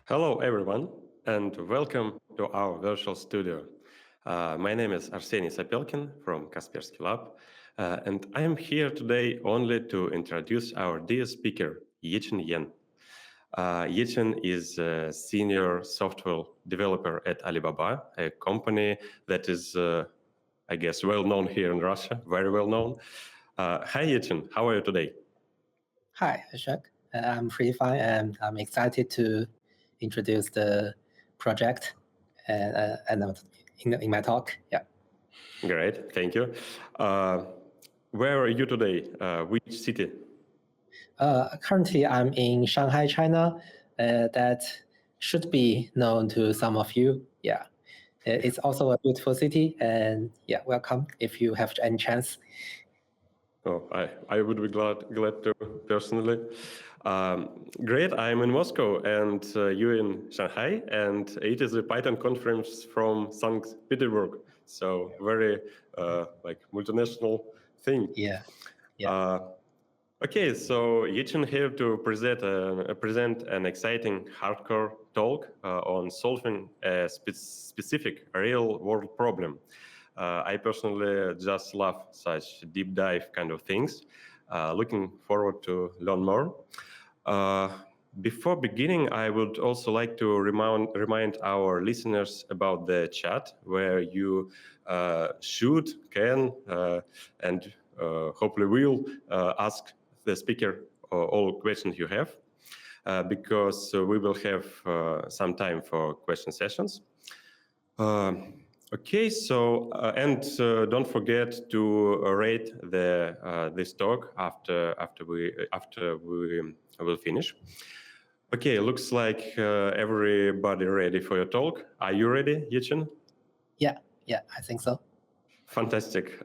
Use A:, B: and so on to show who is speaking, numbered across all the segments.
A: Hello, everyone, and welcome to our virtual studio. My name is Arseniy Sapelkin from Kaspersky Lab, and I am here today only to introduce our dear speaker, Yichen. Yichen is a senior software developer at Alibaba, a company that is, I guess, well known here in Russia, very well known. Hi, Yichen, how are you today?
B: Hi, Ashok. I'm pretty fine, and I'm excited to introduce the project and in my talk. Yeah.
A: Great, thank you. Where are you today? Which city?
B: Currently, I'm in Shanghai, China. That should be known to some of you. Yeah. It's also a beautiful city, and yeah, welcome if you have any chance.
A: Oh, I would be glad to personally. Great, I'm in Moscow and you in Shanghai, and it is a Python conference from St. Petersburg. So very like multinational thing.
B: Yeah.
A: Okay, so Yichen here to present an exciting hardcore talk on solving a specific real-world problem. I personally just love such deep dive kind of things. Looking forward to learn more. Before beginning, I would also like to remind our listeners about the chat, where you should, can, and hopefully will ask the speaker all questions you have, because we will have some time for question sessions. Okay, so and don't forget to rate this talk after we will finish. Okay, looks like everybody ready for your talk. Are you ready, Yichen?
B: Yeah, I think so.
A: Fantastic.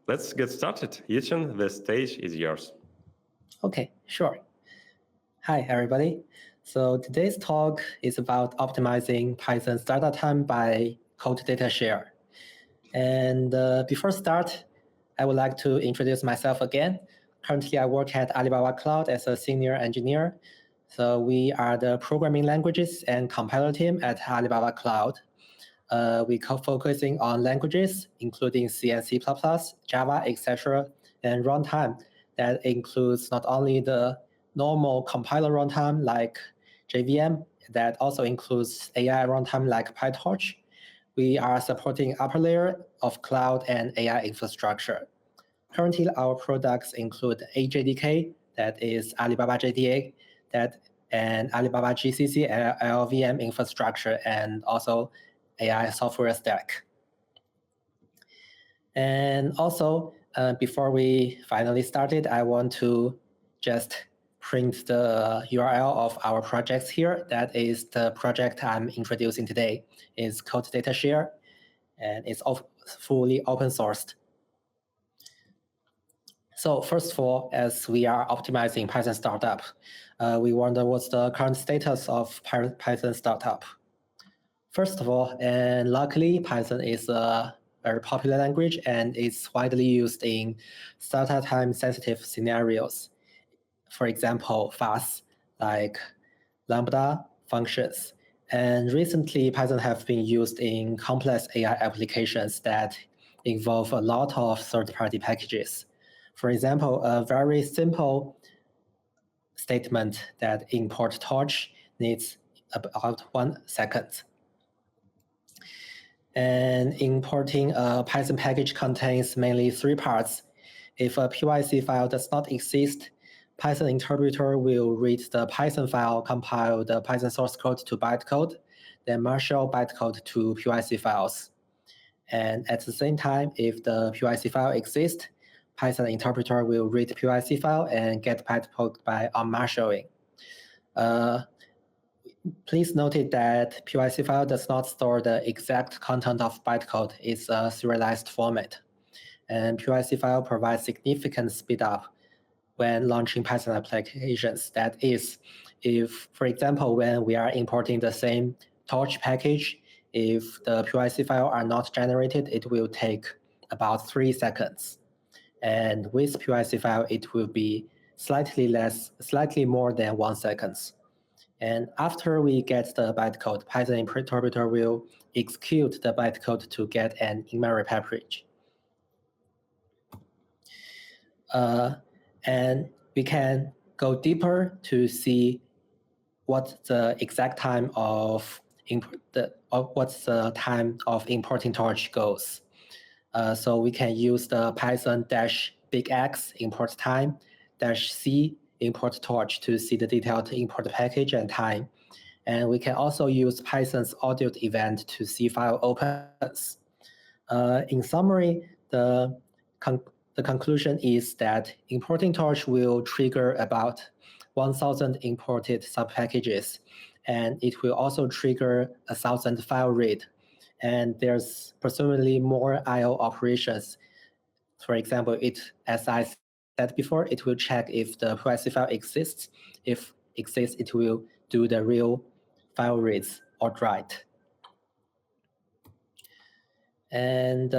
A: Let's get started. Yichen, the stage is yours.
B: Okay, sure. Hi, everybody. So today's talk is about optimizing Python startup time by code data share. And before start, I would like to introduce myself again. Currently, I work at Alibaba Cloud as a senior engineer. So we are the programming languages and compiler team at Alibaba Cloud. We focusing on languages, including C and C++, Java, etc., and runtime. That includes not only the normal compiler runtime like JVM, that also includes AI runtime like PyTorch. We are supporting upper layer of cloud and AI infrastructure. Currently, our products include AJDK, that is Alibaba JDA, and Alibaba GCC LLVM infrastructure, and also AI software stack. And also, before we finally started, I want to just print the URL of our projects here. That is the project I'm introducing today. It's called Data Share, and it's fully open sourced. So first of all, as we are optimizing Python startup, we wonder what's the current status of Python startup. First of all, and luckily, Python is a very popular language and it's widely used in startup time sensitive scenarios. For example, fast like Lambda functions. And recently, Python have been used in complex AI applications that involve a lot of third-party packages. For example, a very simple statement that import torch needs about 1 second. And importing a Python package contains mainly 3 parts. If a PYC file does not exist, Python interpreter will read the Python file, compile the Python source code to bytecode, then marshal bytecode to PYC files. And at the same time, if the PYC file exists, Python interpreter will read the PYC file and get bytecode by unmarshalling. Please note that PYC file does not store the exact content of bytecode. It's a serialized format. And PYC file provides significant speed up when launching Python applications. That is, if, for example, when we are importing the same torch package, if the PYC file are not generated, it will take about 3 seconds. And with PYC file, it will be slightly more than 1 second. And after we get the bytecode, Python interpreter will execute the bytecode to get an in-memory package. And we can go deeper to see what the exact time of what's the time of importing torch goes. So we can use the Python -big X import time -c import torch to see the detailed import package and time. And we can also use Python's audio event to see file opens. In summary, the conclusion is that importing torch will trigger about 1,000 imported subpackages, and it will also trigger 1,000 file read. And there's presumably more I/O operations. For example, as I said before, it will check if the PYC file exists. If exists, it will do the real file reads or write. And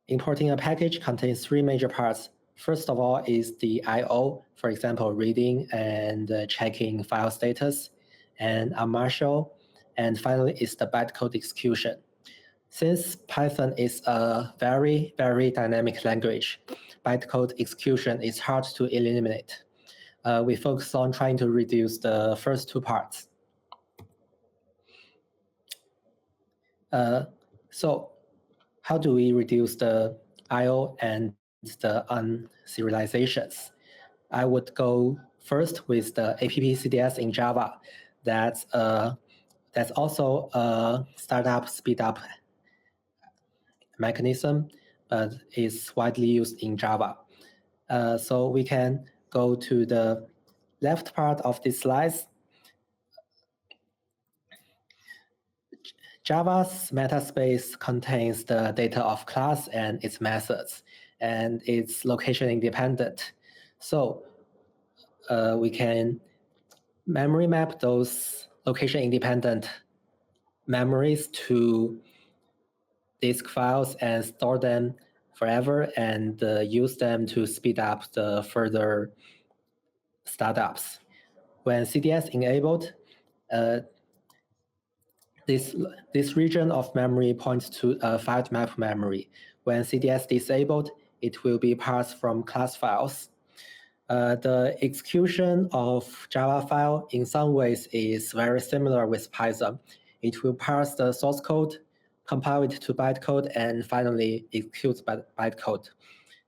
B: importing a package contains three major parts. First of all is the I/O, for example, reading and checking file status, and a marshal, and finally is the bytecode execution. Since Python is a very, very dynamic language, bytecode execution is hard to eliminate. We focus on trying to reduce the first two parts. So how do we reduce the I/O and the unserializations? I would go first with the APP-CDS in Java. That's also a startup speed-up mechanism, but is widely used in Java. So we can go to the left part of this slide. Java's metaspace contains the data of class and its methods, and it's location independent. So we can memory map those location independent memories to disk files and store them forever and use them to speed up the further startups. When CDS enabled, this region of memory points to a file map memory. When CDS disabled, it will be parsed from class files. The execution of Java file in some ways is very similar with Python. It will parse the source code, compile it to bytecode, and finally execute bytecode.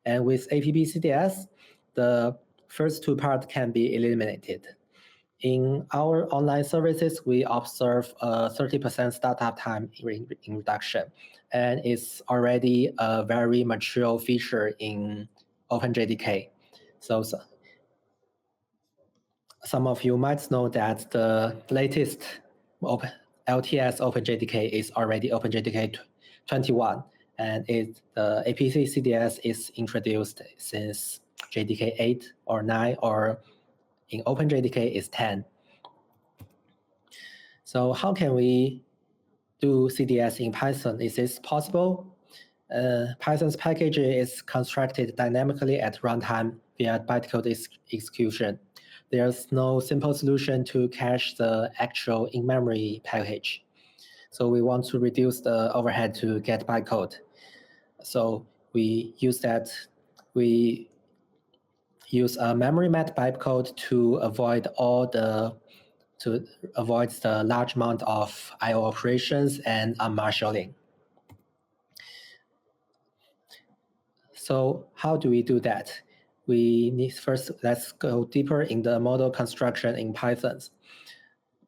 B: And with APP-CDS, the first two parts can be eliminated. In our online services, we observe a 30% startup time in reduction, and it's already a very mature feature in OpenJDK. So some of you might know that the latest LTS OpenJDK is already OpenJDK 21, and the APP-CDS is introduced since JDK 8 or 9, or in OpenJDK is 10. So how can we do CDS in Python? Is this possible? Python's package is constructed dynamically at runtime via bytecode execution. There's no simple solution to cache the actual in-memory package. So we want to reduce the overhead to get bytecode. So we use a memory mapped bytecode to avoid the large amount of I/O operations and unmarshalling. So how do we do that? Let's go deeper in the model construction in Python.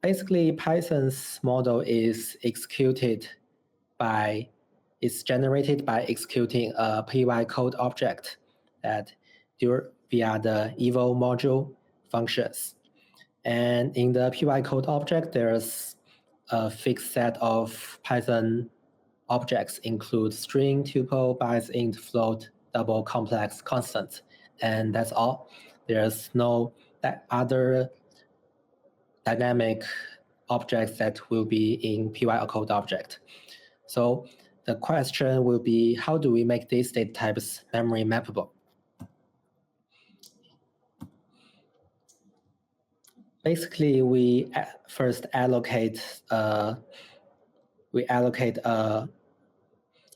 B: Basically, Python's model is generated by executing a pycode object that via the eval module functions. And in the pycode object, there's a fixed set of Python objects, include string, tuple, bytes, int, float, double, complex, constant, and that's all. There's no other dynamic objects that will be in pycode object. So the question will be, how do we make these data types memory mappable? basically we first allocate a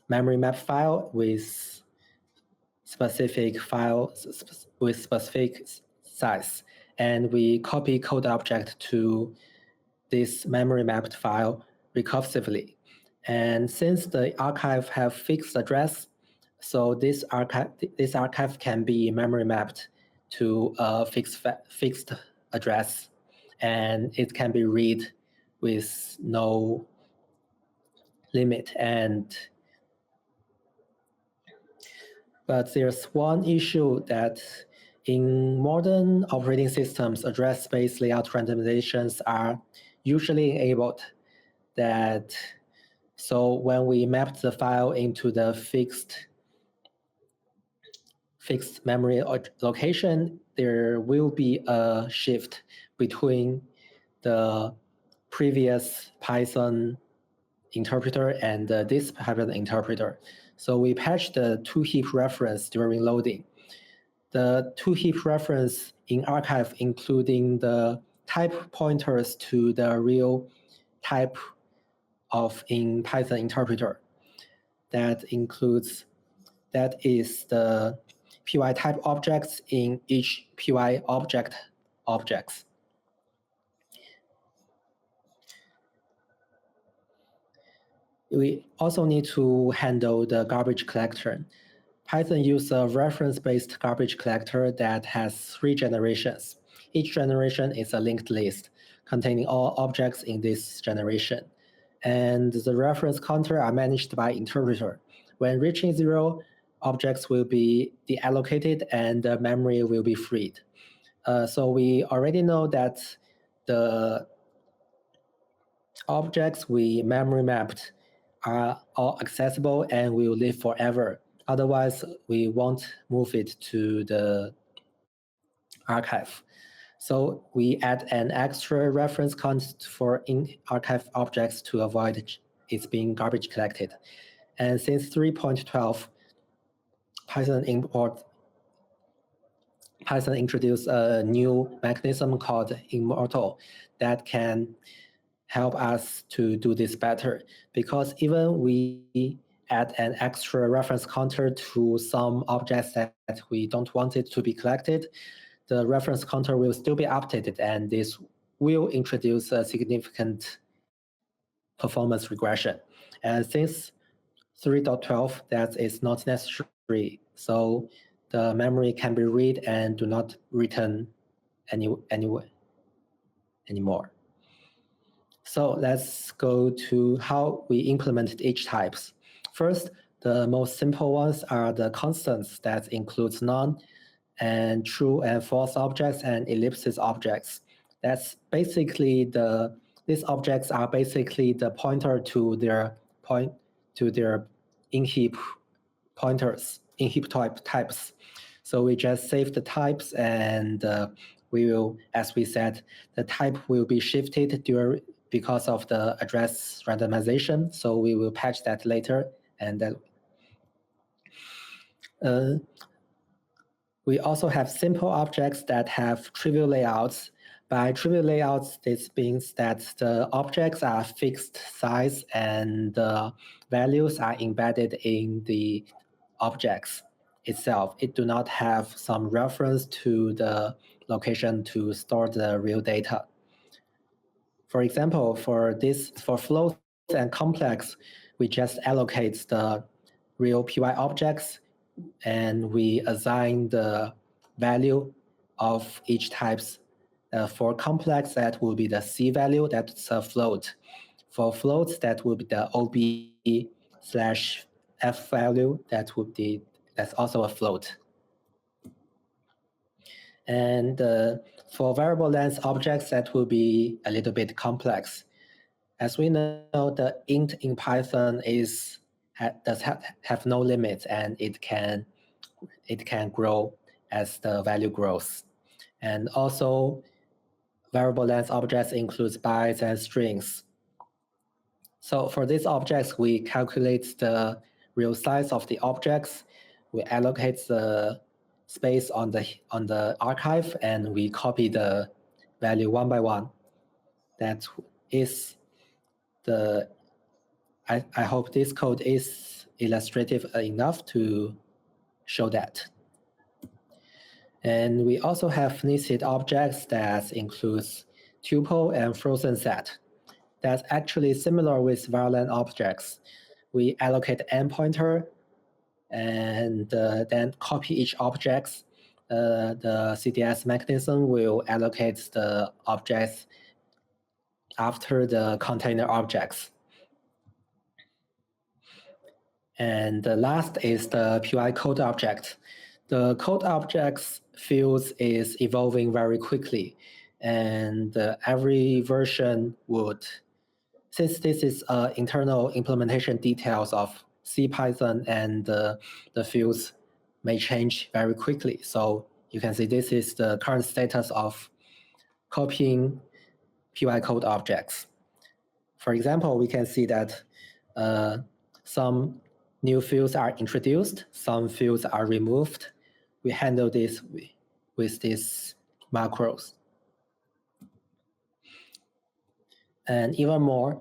B: memory map file with specific size, and we copy code object to this memory mapped file recursively. And since the archive have fixed address, so this archive can be memory mapped to a fixed address, and it can be read with no limit. But there's one issue that in modern operating systems, address space layout randomizations are usually enabled. So when we map the file into the fixed memory location, there will be a shift between the previous Python interpreter and this Python interpreter. So we patch the to-heap reference during loading. The to-heap reference in archive including the type pointers to the real type in Python interpreter. That is the py type objects in each py objects. We also need to handle the garbage collector. Python uses a reference-based garbage collector that has 3 generations. Each generation is a linked list containing all objects in this generation. And the reference counter are managed by interpreter. When reaching 0, objects will be deallocated and the memory will be freed. So we already know that the objects we memory mapped are all accessible and will live forever. Otherwise, we won't move it to the archive. So we add an extra reference count for in-archive objects to avoid it's being garbage collected. And since 3.12, Python introduced a new mechanism called Immortal that can help us to do this better, because even we add an extra reference counter to some objects that we don't want it to be collected, the reference counter will still be updated, and this will introduce a significant performance regression. And since 3.12, that is not necessary, so the memory can be read and do not return anymore. So let's go to how we implemented each types. First, the most simple ones are the constants that includes none and true and false objects and ellipsis objects. That's basically these objects are basically the pointer to their in-heap pointers, in-heap types. So we just save the types, and we will, as we said, the type will be shifted because of the address randomization. So we will patch that later, and that. We also have simple objects that have trivial layouts. By trivial layouts, this means that the objects are fixed size and the values are embedded in the objects itself. It do not have some reference to the location to store the real data. For example, for floats and complex, we just allocate the real py objects and we assign the value of each types. For complex, that will be the C value, that's a float. For floats, that will be the OB/F value, that's also a float. And for variable length objects, that will be a little bit complex. As we know, the int in Python does have no limit, and it can grow as the value grows. And also, variable length objects includes bytes and strings. So for these objects, we calculate the real size of the objects. We allocate the space on the archive, and we copy the value one by one. That is the, I hope this code is illustrative enough to show that. And we also have nested objects that includes tuple and frozen set. That's actually similar with varlen objects. We allocate n pointer and then copy each object. The CDS mechanism will allocate the objects after the container objects. And the last is the bytecode object. The code objects fields is evolving very quickly, and every version would, since this is internal implementation details of CPython, and the fields may change very quickly. So you can see this is the current status of copying bytecode objects. For example, we can see that some new fields are introduced, some fields are removed. We handle this with these macros. And even more,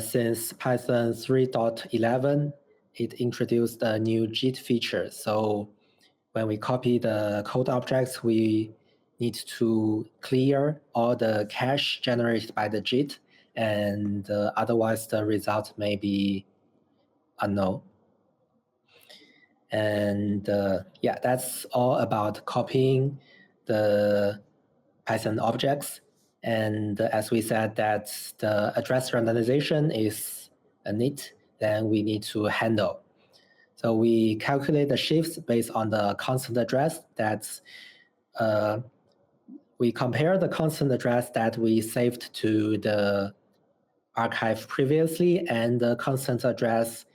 B: since Python 3.11, it introduced a new JIT feature. So when we copy the code objects, we need to clear all the cache generated by the JIT, and otherwise the result may be unknown. And yeah, that's all about copying the Python objects. And as we said that the address randomization is a need, then we need to handle. So we calculate the shifts based on the constant address. That's we compare the constant address that we saved to the archive previously and the constant address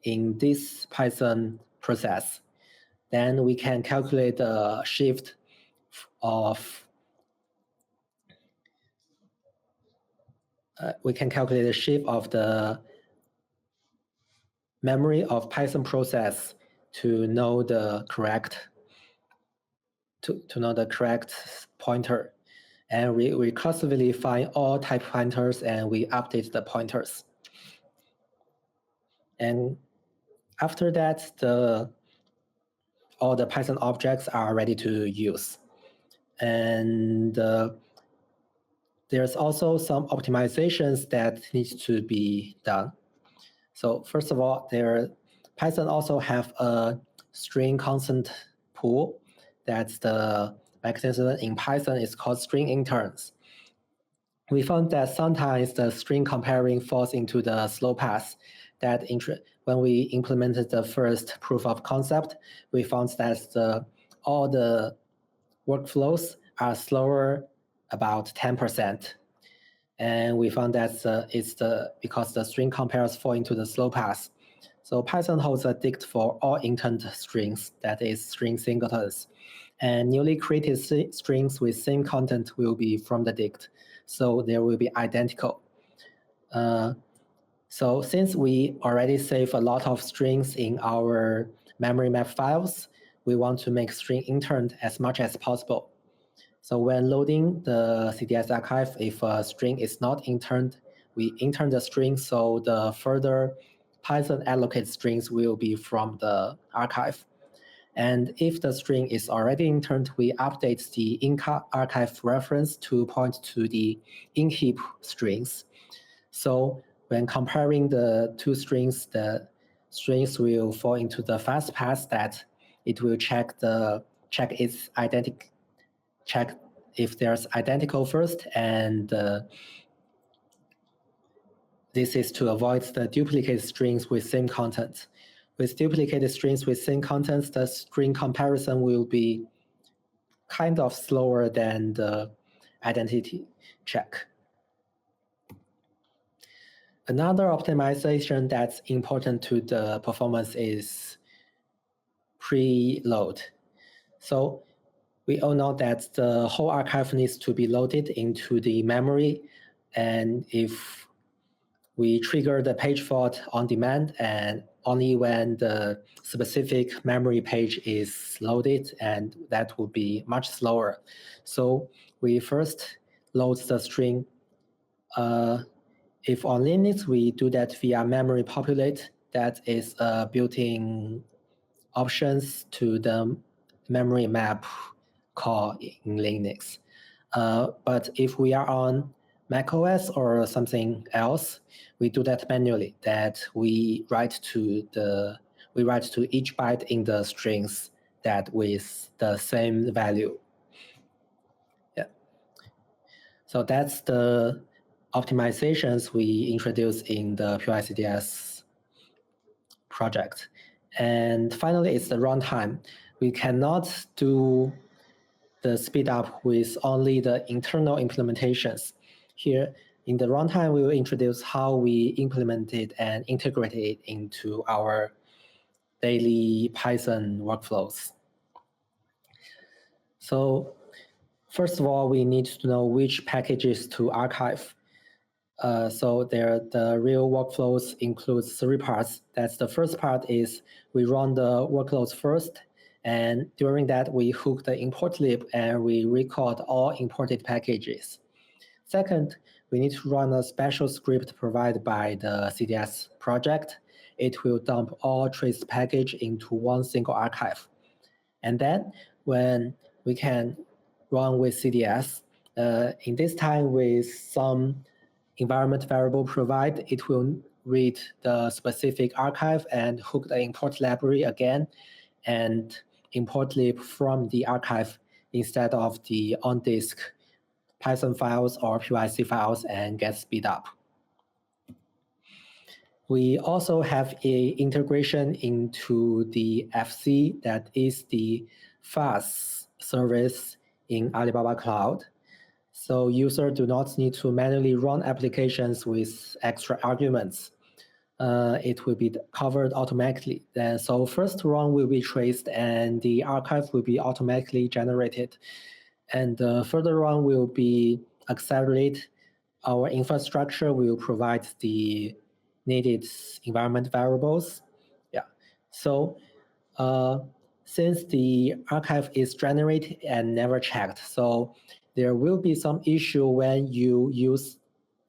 B: in this Python process. Then we can calculate the shift of the memory of Python process to know the correct pointer. And we recursively find all type pointers and we update the pointers. And after that, all the Python objects are ready to use. And there's also some optimizations that need to be done. So first of all, Python also have a string constant pool. That's the mechanism in Python is called string interns. We found that sometimes the string comparing falls into the slow path. That when we implemented the first proof of concept, we found that all the workflows are slower about 10%. And we found that it's because the string compares fall into the slow path. So Python holds a dict for all interned strings, that is string singletons. And newly created strings with same content will be from the dict. So they will be identical. So since we already save a lot of strings in our memory map files, we want to make string interned as much as possible. So when loading the CDS archive, if a string is not interned, we intern the string, so the further Python allocated strings will be from the archive. And if the string is already interned, we update the in-archive reference to point to the in-heap strings. So when comparing the two strings, the strings will fall into the fast path that it will check if there's identical first, and this is to avoid the duplicated strings with same content. With duplicated strings with same contents, the string comparison will be kind of slower than the identity check. Another optimization that's important to the performance is preload. So we all know that the whole archive needs to be loaded into the memory, and if we trigger the page fault on demand and only when the specific memory page is loaded, and that will be much slower. So we first loads the string. If on Linux, we do that via memory populate, that is built-in options to the memory map call in Linux. But if we are on macOS or something else, we do that manually. That we write to each byte in the strings that with the same value. Yeah. So that's the optimizations we introduced in the PyCDS project. And finally, it's the runtime. We cannot do the speed up with only the internal implementations. Here in the runtime, we will introduce how we implement it and integrate it into our daily Python workflows. So first of all, we need to know which packages to archive. So the real workflows includes 3 parts. That's the first part is we run the workloads first, and during that we hook the import lib and we record all imported packages. Second, we need to run a special script provided by the CDS project. It will dump all trace package into one single archive. And then when we can run with CDS, in this time with some environment variable provide, it will read the specific archive and hook the import library again and import lib from the archive instead of the on-disk Python files or PYC files and get speed up. We also have a integration into the FC, that is the FAST service in Alibaba Cloud. So users do not need to manually run applications with extra arguments. It will be covered automatically. So first run will be traced and the archive will be automatically generated. And the further run will be accelerate. Our infrastructure will provide the needed environment variables. Yeah. So since the archive is generated and never checked, so there will be some issue when you use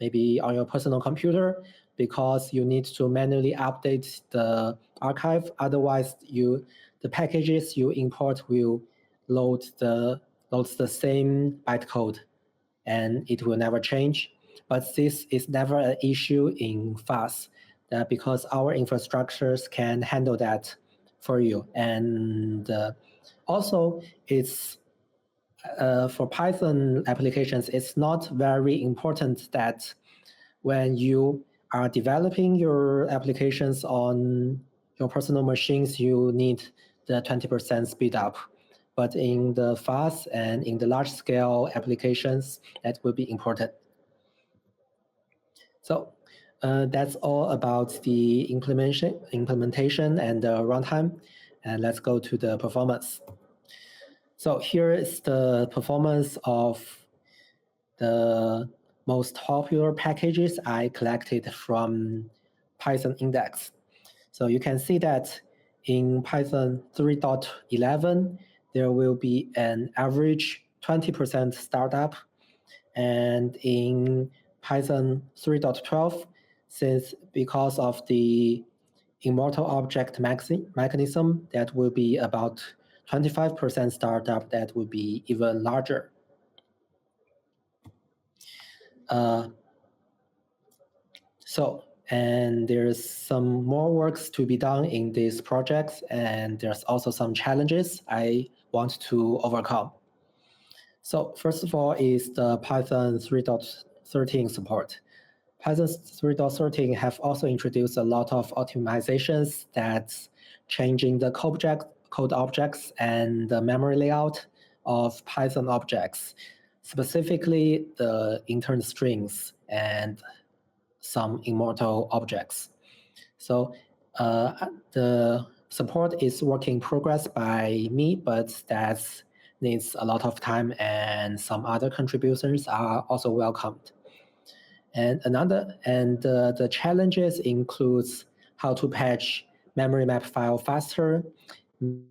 B: maybe on your personal computer because you need to manually update the archive. Otherwise, the packages you import will loads the same bytecode and it will never change. But this is never an issue in FAST because our infrastructures can handle that for you. And also, it's for Python applications, it's not very important that when you are developing your applications on your personal machines, you need the 20% speed up. But in the fast and in the large scale applications, that will be important. So that's all about the implementation and the runtime. And let's go to the performance. So here is the performance of the most popular packages I collected from Python index. So you can see that in Python 3.11, there will be an average 20% startup. And in Python 3.12, because of the immortal object mechanism, that will be about 25% startup, that will be even larger. And there's some more works to be done in these projects, and there's also some challenges I want to overcome. So first of all is the Python 3.13 support. Python 3.13 have also introduced a lot of optimizations that's changing the code objects and the memory layout of Python objects, specifically the intern strings and some immortal objects. So the support is work in progress by me, but that needs a lot of time, and some other contributions are also welcomed. And the challenges includes how to patch memory map file faster,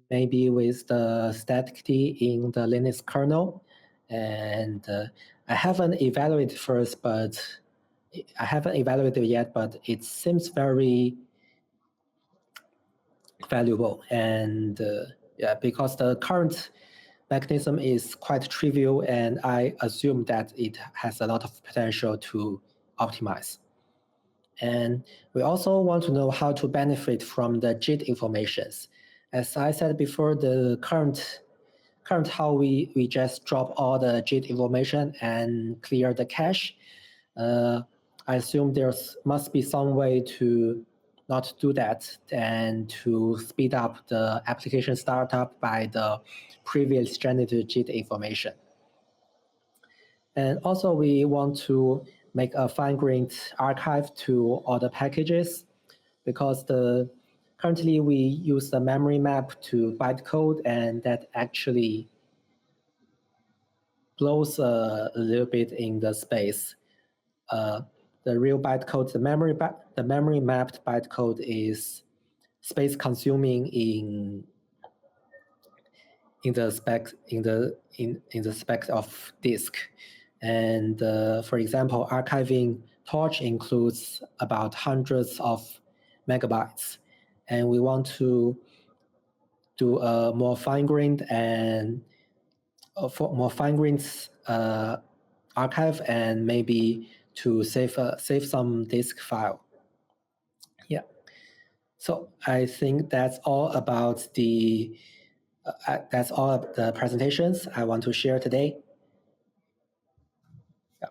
B: maybe with the staticity in the Linux kernel, And I haven't evaluated first, but I haven't evaluated yet, but it seems very valuable. And yeah, because the current mechanism is quite trivial, and I assume that it has a lot of potential to optimize. And we also want to know how to benefit from the JIT informations. As I said before, the current how we just drop all the JIT information and clear the cache. I assume there must be some way to not do that and to speed up the application startup by the previous generated JIT information. And also we want to make a fine-grained archive to all the packages, because currently we use the memory map to bytecode, and that actually blows a little bit in the space. The real bytecode, the memory mapped bytecode is space consuming in the spec of disk. And for example, archiving torch includes about hundreds of megabytes, and we want to do a more fine-grained and archive, and maybe to save some disk file. Yeah. So I think that's all about the presentations I want to share today. Yeah.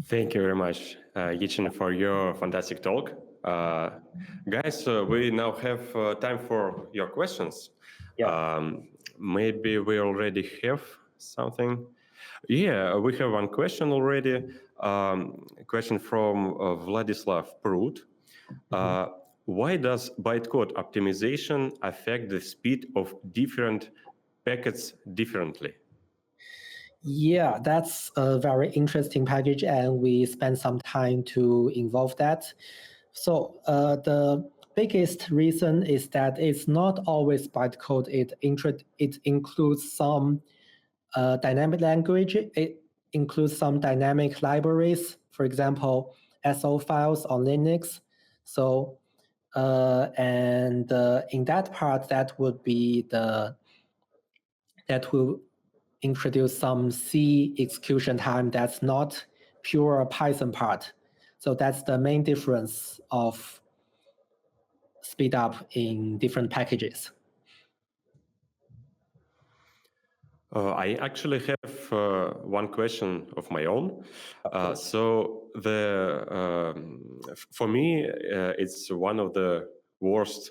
A: Thank you very much, Yichen, for your fantastic talk. Guys, we now have time for your questions.
B: Yeah.
A: Maybe we already have something. Yeah, we have one question already. Question from Vladislav Prut. Why does bytecode optimization affect the speed of different packets differently?
B: Yeah, that's a very interesting package, and we spent some time to involve that. So the biggest reason is that it's not always bytecode. It includes some dynamic language. It includes some dynamic libraries, for example, SO files on Linux. So in that part, that will introduce some C execution time that's not pure Python part. So that's the main difference of speed up in different packages.
A: I actually have one question of my own. So for me, it's one of the worst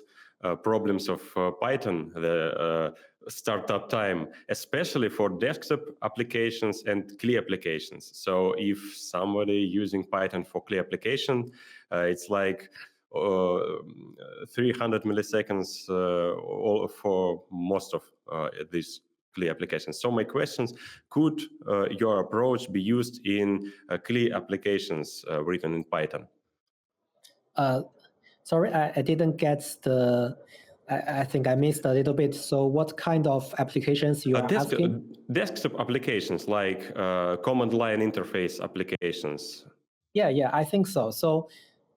A: problems of Python, the startup time, especially for desktop applications and CLI applications. So if somebody using Python for CLI application, it's like 300 milliseconds for most of these CLI applications. So my questions, could your approach be used in CLI applications written in Python?
B: Sorry, I didn't get I think I missed a little bit. So what kind of applications you are asking?
A: Desktop applications, like command line interface applications.
B: Yeah, I think so. So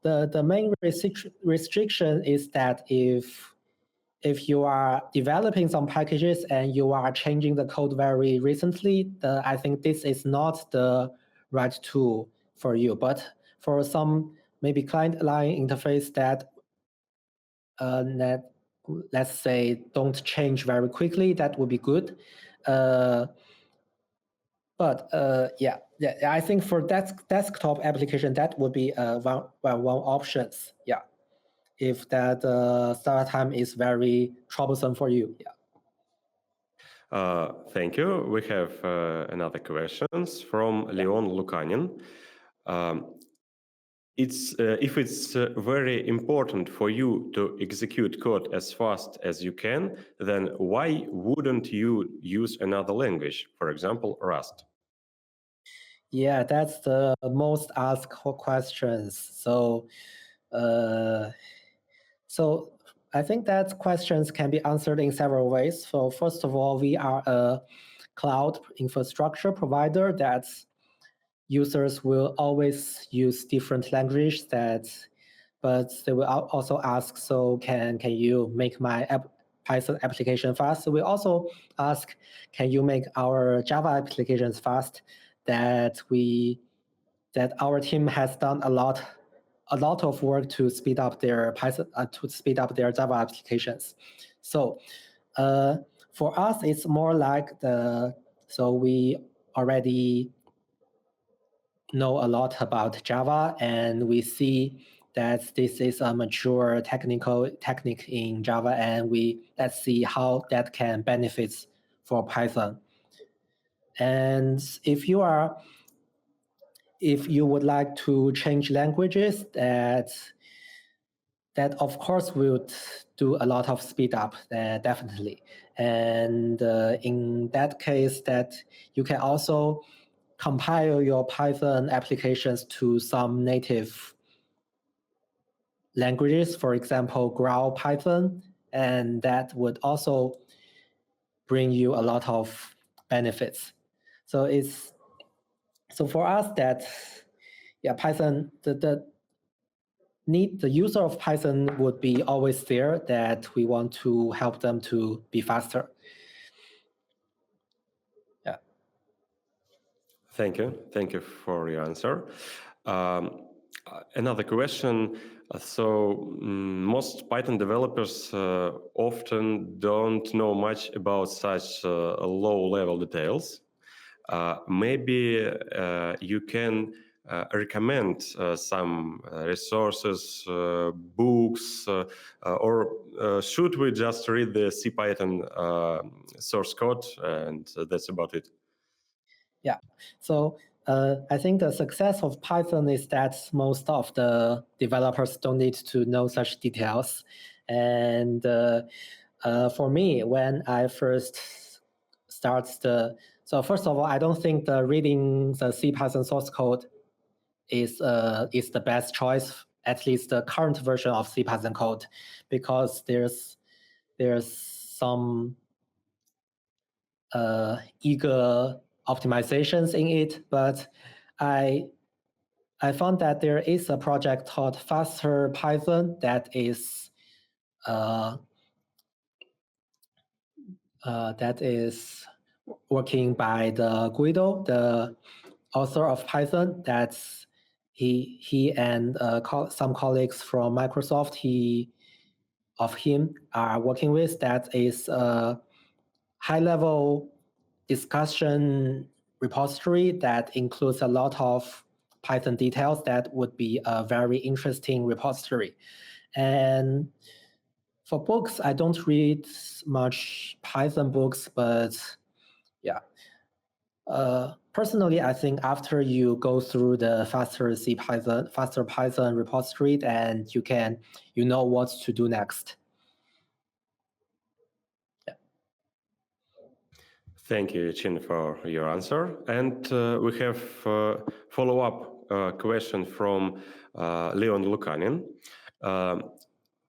B: the main restriction is that if you are developing some packages and you are changing the code very recently, I think this is not the right tool for you. But for some maybe client-line interface that let's say don't change very quickly, that would be good. But yeah, I think for desktop application, that would be one options. Yeah, if that start time is very troublesome for you. Yeah.
A: Thank you. We have another questions from Leon Lukanin. If it's very important for you to execute code as fast as you can, then why wouldn't you use another language, for example, Rust?
B: Yeah, that's the most asked questions. So I think that questions can be answered in several ways. So first of all, we are a cloud infrastructure provider that users will always use different languages but they will also ask, so can you make my Python application fast? So we also ask, can you make our Java applications fast? That our team has done a lot of work to speed up their Python to speed up their Java applications. So for us, it's more like so we already know a lot about Java, and we see that this is a mature technique in Java, and let's see how that can benefit for Python. And if you would like to change languages, that of course would do a lot of speed up, definitely. And in that case, that you can also compile your Python applications to some native languages, for example, Growl Python, and that would also bring you a lot of benefits. So for us that Python, the user of Python would be always there, that we want to help them to be faster. Yeah.
A: Thank you for your answer. Another question. So most Python developers often don't know much about such low-level details. Maybe you can recommend some resources, books, or should we just read the CPython source code and that's about it?
B: Yeah. So I think the success of Python is that most of the developers don't need to know such details. And for me, when I first so first of all, I don't think reading the CPython source code is the best choice, at least the current version of CPython code, because there's some eager optimizations in it, but I found that there is a project called Faster Python that is working by the Guido, the author of Python. That's he and some colleagues from Microsoft of him are working with. That is a high-level discussion repository that includes a lot of Python details. That would be a very interesting repository. And for books, I don't read much Python books, but yeah. Personally, I think after you go through the Faster Python repository, and you know what to do next. Yeah.
A: Thank you, Yichen, for your answer. And we have a follow-up question from Leon Lukanin.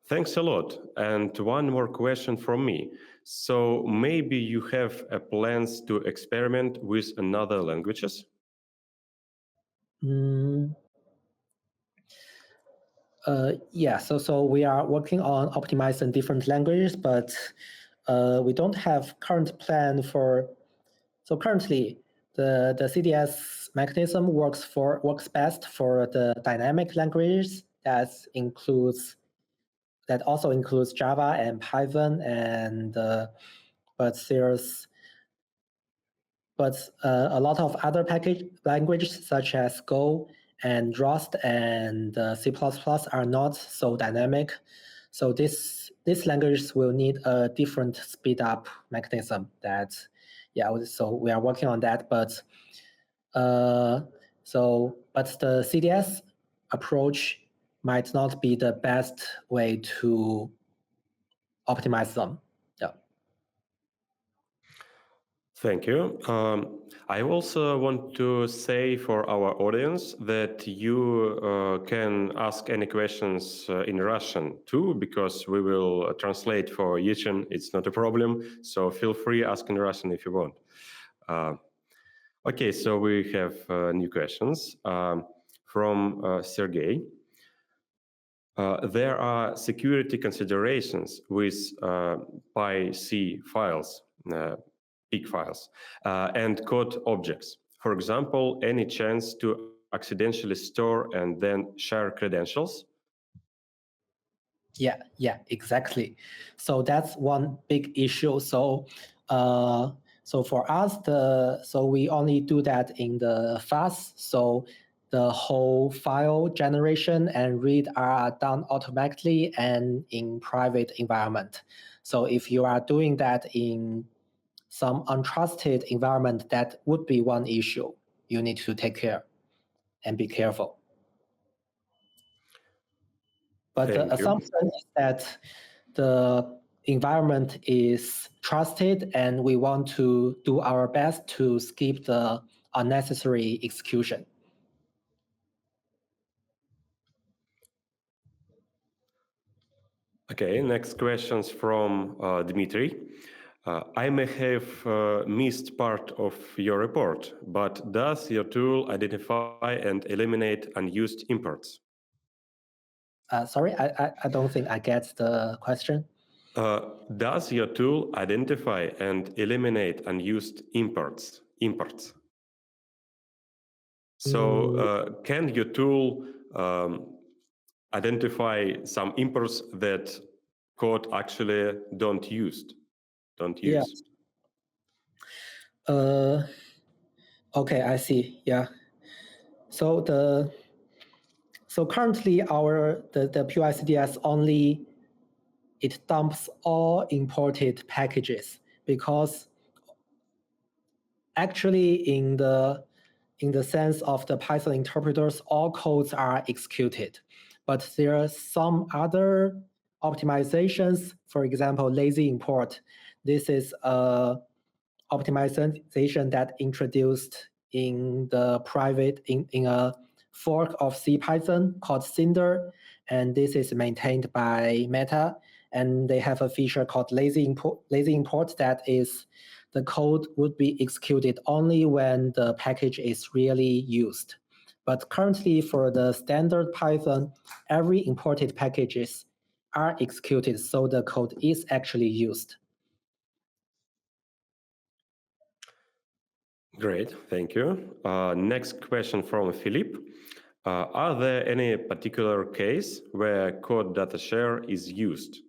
A: Thanks a lot. And one more question from me. So maybe you have plans to experiment with another languages?
B: Yeah, so we are working on optimizing different languages, but we don't have current plan for. So currently, the CDS mechanism works best for the dynamic languages. That also includes Java and Python, and but a lot of other package languages such as Go and Rust and C++ are not so dynamic. So these languages will need a different speed up mechanism. So we are working on that, but the CDS approach might not be the best way to optimize them. Yeah.
A: Thank you. I also want to say for our audience that you can ask any questions in Russian too, because we will translate for Yichen. It's not a problem. So feel free, ask in Russian if you want. Okay, so we have new questions from Sergey. There are security considerations with PyC files, big files, and code objects. For example, any chance to accidentally store and then share credentials?
B: Yeah, exactly. So that's one big issue. So for us, so we only do that in the fast. So the whole file generation and read are done automatically and in private environment. So if you are doing that in some untrusted environment, that would be one issue you need to take care and be careful. But the assumption is that the environment is trusted and we want to do our best to skip the unnecessary execution.
A: Okay, next questions from Dmitry. I may have missed part of your report, but does your tool identify and eliminate unused imports?
B: Sorry, I don't think I get the question.
A: Does your tool identify and eliminate unused imports? So can your tool identify some imports that code actually don't use?
B: Yeah. Okay, I see. Yeah. So currently the PyCDS only it dumps all imported packages because actually in the sense of the Python interpreters, all codes are executed. But there are some other optimizations, for example, lazy import. This is a optimization that introduced in the private, in a fork of CPython called Cinder, and this is maintained by Meta, and they have a feature called lazy import that is the code would be executed only when the package is really used. But currently for the standard Python, every imported packages are executed, so the code is actually used.
A: Great, thank you. Next question from Philippe. Are there any particular case where code data share is used?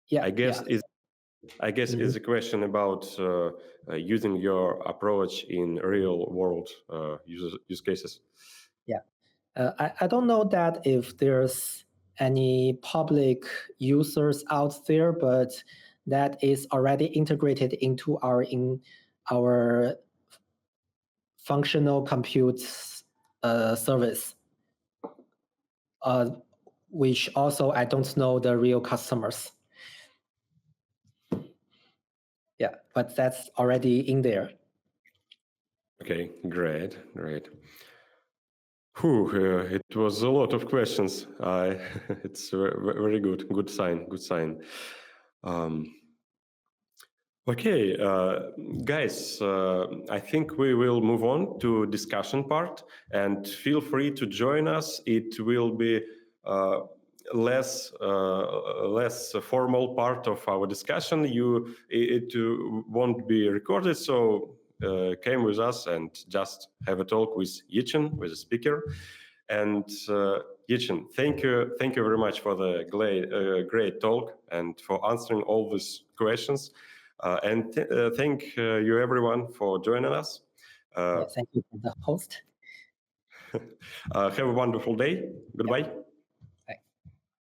B: Yeah,
A: I guess is a question about using your approach in real world use cases.
B: Yeah, I don't know that if there's any public users out there, but that is already integrated into our functional compute service, which also I don't know the real customers. Yeah, but that's already in there.
A: Okay, great. Whew, it was a lot of questions. It's very good sign. Okay, guys, I think we will move on to discussion part, and feel free to join us. It will be less formal part of our discussion. It won't be recorded, so came with us and just have a talk with Yichen, with the speaker. And Yichen, thank you very much for the great talk and for answering all these questions. And thank you everyone for joining us.
B: Yeah, thank you for the host.
A: Have a wonderful day. Goodbye.
B: Yeah.